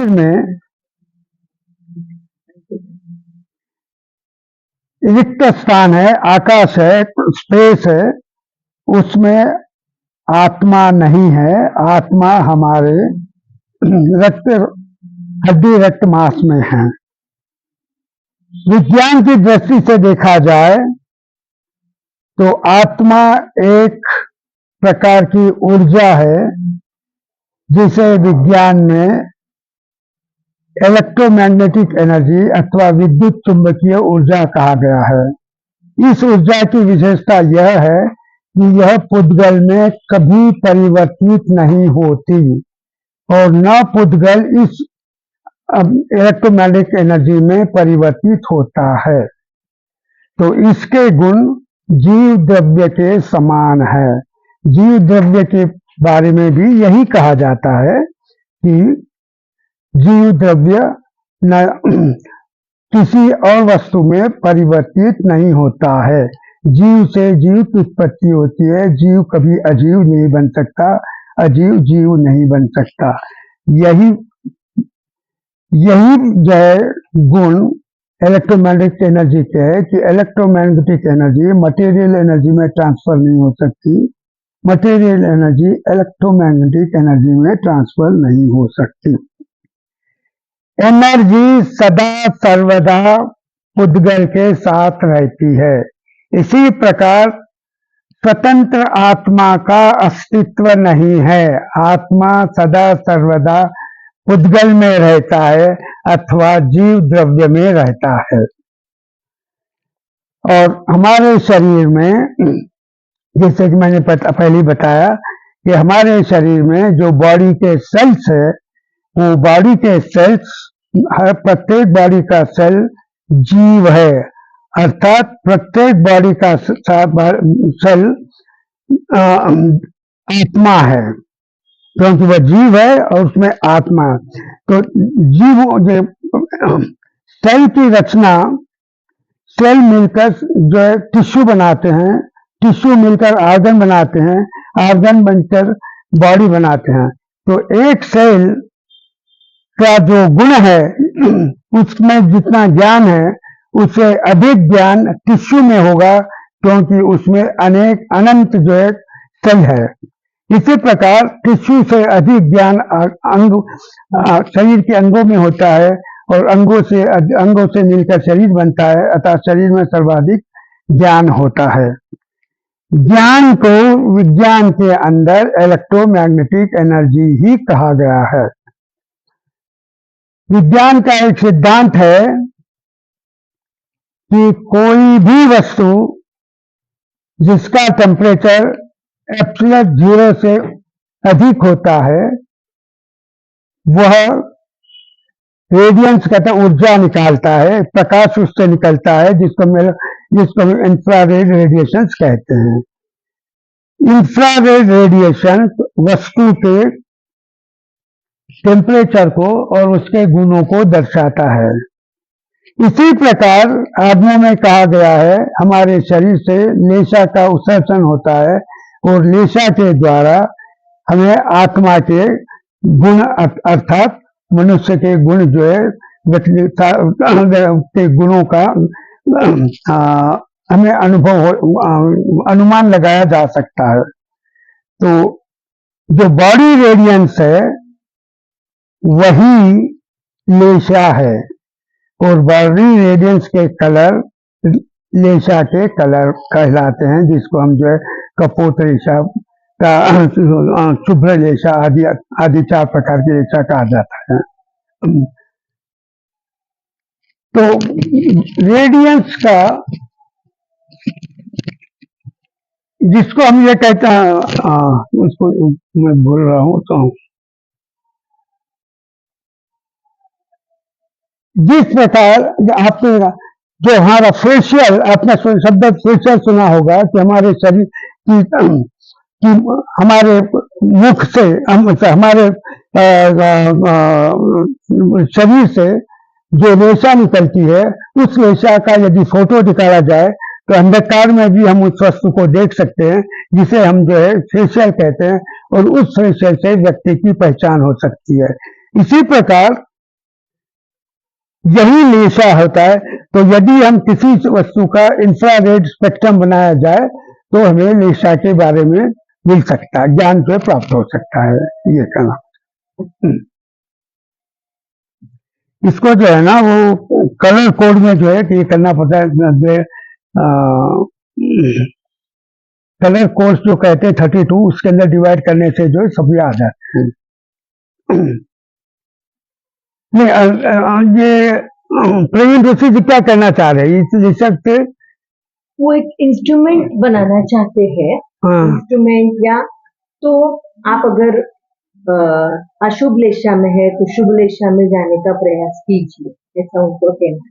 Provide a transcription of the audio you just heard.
में रिक्त स्थान है, आकाश है, स्पेस है, उसमें आत्मा नहीं है। आत्मा हमारे रक्त हड्डी रक्त मांस में है। विज्ञान की दृष्टि से देखा जाए तो आत्मा एक प्रकार की ऊर्जा है जिसे विज्ञान में इलेक्ट्रोमैग्नेटिक एनर्जी अथवा विद्युत चुंबकीय ऊर्जा कहा गया है। इस ऊर्जा की विशेषता यह है कि यह पुद्गल में कभी परिवर्तित नहीं होती और न पुद्गल इस इलेक्ट्रोमैग्नेटिक एनर्जी में परिवर्तित होता है। तो इसके गुण जीव द्रव्य के समान है। जीव द्रव्य के बारे में भी यही कहा जाता है कि जीव द्रव्य न किसी और वस्तु में परिवर्तित नहीं होता है। जीव से जीव की उत्पत्ति होती है। जीव कभी अजीव नहीं बन सकता, अजीव जीव नहीं बन सकता। यही जो है गुण इलेक्ट्रोमैग्नेटिक एनर्जी के है कि इलेक्ट्रोमैग्नेटिक एनर्जी मटेरियल एनर्जी में ट्रांसफर नहीं हो सकती, मटेरियल एनर्जी इलेक्ट्रोमैग्नेटिक एनर्जी में ट्रांसफर नहीं हो सकती। एनर्जी सदा सर्वदा पुद्गल के साथ रहती है। इसी प्रकार स्वतंत्र आत्मा का अस्तित्व नहीं है। आत्मा सदा सर्वदा पुद्गल में रहता है अथवा जीव द्रव्य में रहता है। और हमारे शरीर में, जैसे कि मैंने पहले बताया कि हमारे शरीर में जो बॉडी के सेल्स है, वो बॉडी के सेल्स, हर प्रत्येक बॉडी का सेल जीव है, अर्थात प्रत्येक बॉडी का सेल आत्मा है, क्योंकि वह जीव है और उसमें आत्मा। तो जीव सेल की रचना, सेल मिलकर जो है टिश्यू बनाते हैं, टिश्यू मिलकर आर्गन बनाते हैं, आर्गन बनकर बॉडी बनाते हैं। तो एक सेल का जो गुण है, उसमें जितना ज्ञान है उससे अधिक ज्ञान टिश्यू में होगा, क्योंकि उसमें अनंत जो है सेल है। इसी प्रकार टिश्यू से अधिक ज्ञान शरीर के अंगों में होता है और अंगों से मिलकर शरीर बनता है, अतः शरीर में सर्वाधिक ज्ञान होता है। ज्ञान को विज्ञान के अंदर इलेक्ट्रोमैग्नेटिक एनर्जी ही कहा गया है। विज्ञान का एक सिद्धांत है कि कोई भी वस्तु जिसका टेम्परेचर एब्सोल्यूट 0 से अधिक होता है, वह रेडियंस कहते हैं, ऊर्जा निकालता है, प्रकाश उससे निकलता है, जिसको इंफ्रारेड रेडिएशन कहते हैं। इंफ्रारेड रेडिएशन वस्तु के टेम्परेचर को और उसके गुणों को दर्शाता है। इसी प्रकार आत्मा में कहा गया है, हमारे शरीर से लेशा का उत्सर्जन होता है और लेशा के द्वारा हमें आत्मा के गुण अर्थात मनुष्य के गुण जो है के गुणों का हमें अनुमान लगाया जा सकता है। तो जो बॉडी रेडियंस है वही लेशा है और बॉडी रेडियंस के कलर लेशा के कलर कहलाते हैं, जिसको हम जो है कपोत रेशा का, शुभ्र रेशा आदि 4 प्रकार की रेशा कहा जाता है। तो रेडियंस का, जिसको हम ये कहते हैं, उसको मैं बोल रहा हूँ, तो जिस प्रकार आपने जो हमारा फेशियल, आपने शब्द फेशियल सुना होगा कि हमारे शरीर कि हमारे मुख से, हमारे शरीर से जो रेशा निकलती है, उस रेशा का यदि फोटो निकाला जाए तो अंधकार में भी हम उस वस्तु को देख सकते हैं, जिसे हम जो है फेशियल कहते हैं, और उस फेशियल से व्यक्ति की पहचान हो सकती है। इसी प्रकार यही लेसा होता है। तो यदि हम किसी वस्तु का इंफ्रारेड स्पेक्ट्रम बनाया जाए तो हमें लेसा के बारे में मिल सकता है, ज्ञान से प्राप्त हो सकता है, ये कहना। इसको जो है ना वो कलर कोड में जो है कि ये करना पड़ता है, कलर कोड जो कहते हैं 32, उसके अंदर डिवाइड करने से जो है सब आ जाते हैं। नहीं, ये प्रवीण ऋषि जी क्या करना चाह रहे हैं इस रिसर्च से? वो एक इंस्ट्रूमेंट बनाना चाहते हैं, इंस्ट्रूमेंट या तो आप अगर अशुभ लेशा में है तो शुभ लेशा में जाने का प्रयास कीजिए, ऐसा उनको कहना